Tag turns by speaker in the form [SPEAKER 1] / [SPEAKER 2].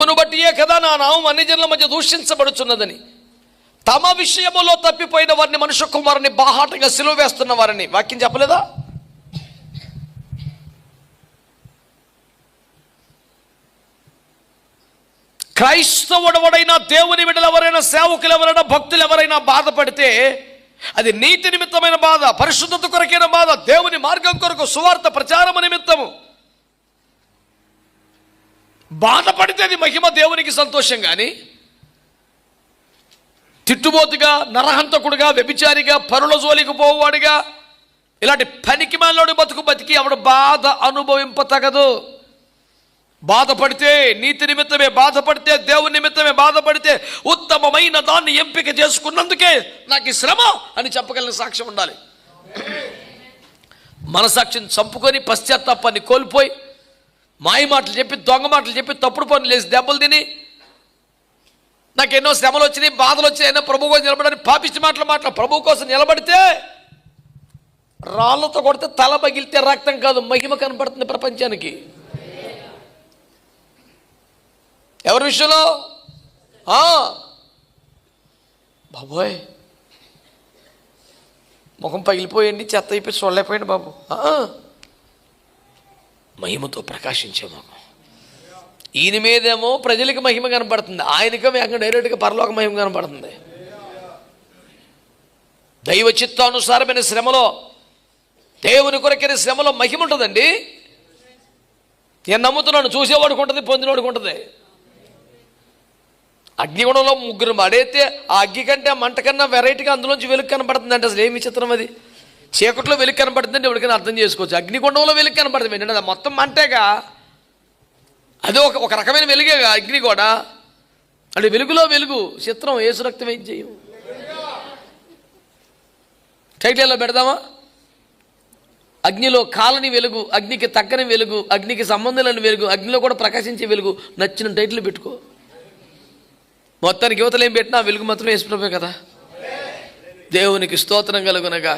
[SPEAKER 1] ఇందును బట్టియే కదా నా నామం అన్ని జనుల మధ్య దూషించబడుచున్నదని. తమ విషయములో తప్పిపోయిన వారిని మనుష్య కుమారుని బాహాటంగా సిలువ వేస్తున్న వారిని వాక్యం చెప్పలేదా? క్రైస్తవుడెవడైనా, దేవుని బిడ్డలు ఎవరైనా, సేవకులు ఎవరైనా, భక్తులు ఎవరైనా బాధపడితే అది నీతి నిమిత్తమైన బాధ, పరిశుద్ధత కొరకైన బాధ, దేవుని మార్గం కొరకు, సువార్త ప్రచారము నిమిత్తము బాధపడితే అది మహిమ, దేవునికి సంతోషం. కానీ తిట్టుబోతుగా, నరహంతకుడుగా, వ్యభిచారిగా, పరుల జోలికి పోవాడిగా, ఇలాంటి పనికి మాలోడి బతుకు బతికి ఆవిడ బాధ అనుభవింపతగదు. బాధపడితే నీతి నిమిత్తమే, బాధపడితే దేవుని నిమిత్తమే, బాధపడితే ఉత్తమమైన దాన్ని ఎంపిక చేసుకున్నందుకే నాకు ఈ శ్రమ అని చెప్పగలిగిన సాక్ష్యం ఉండాలి. మన సాక్ష్యం చంపుకొని పశ్చాత్తాపాన్ని కోల్పోయి మాయ మాటలు చెప్పి, దొంగ మాటలు చెప్పి, తప్పుడు పనులు లేసి దెబ్బలు తిని, నాకు ఎన్నో శ్రమలు వచ్చినాయి, బాధలు వచ్చాయి, ఎన్నో ప్రభు కోసం నిలబడని పాపిష్టి మాటలు ప్రభు కోసం నిలబడితే రాళ్లతో కొడితే తల పగిలితే రక్తం కాదు, మహిమ కనపడుతుంది ప్రపంచానికి. ఎవరి విషయంలో? బాబోయ్ ముఖం పగిలిపోయండి, చెత్త అయిపోయి చూడలేకపోయింది బాబు. మహిమతో ప్రకాశించే ముఖం. ఈయన మీదేమో ప్రజలకి మహిమ కనపడుతుంది, ఆయనకేమో ఎక్కడ డైరెక్ట్గా పరలోక మహిమ కనపడుతుంది. దైవ చిత్తానుసారమైన శ్రమలో, దేవుని కొరకైన శ్రమలో మహిమ ఉంటుందండి. నేను నమ్ముతున్నాను, చూసేవాడికి ఉంటుంది, పొందినవాడికి ఉంటుంది. అగ్నిగుణంలో ముగ్గురు పడైతే ఆ అగ్గి కంటే, ఆ మంట కన్నా వెరైటీగా అందులోంచి వెలుగు కనపడుతుంది అంటే అసలు ఏమి చిత్రం అది. చీకట్లో వెలుగు కనపడుతుందంటే ఎవరికైనా అర్థం చేసుకోవచ్చు. అగ్నిగుండంలో వెలుగు కనపడుతుంది ఏంటంటే అది మొత్తం మంటేగా, అదే ఒక రకమైన వెలుగేగా అగ్ని కూడా. అంటే వెలుగులో వెలుగు చిత్రం. యేసు రక్తం ఏం చేయం. టైటిల్లో పెడదామా? అగ్నిలో కాలని వెలుగు, అగ్నికి తగ్గని వెలుగు, అగ్నికి సంబంధం లేని వెలుగు, అగ్నిలో కూడా ప్రకాశించే వెలుగు. నచ్చిన టైటిల్ పెట్టుకో. మొత్తానికి యువతలు ఏం పెట్టినా వెలుగు మాత్రం యేసు ప్రభువే కదా. దేవునికి స్తోత్రం కలుగునగా.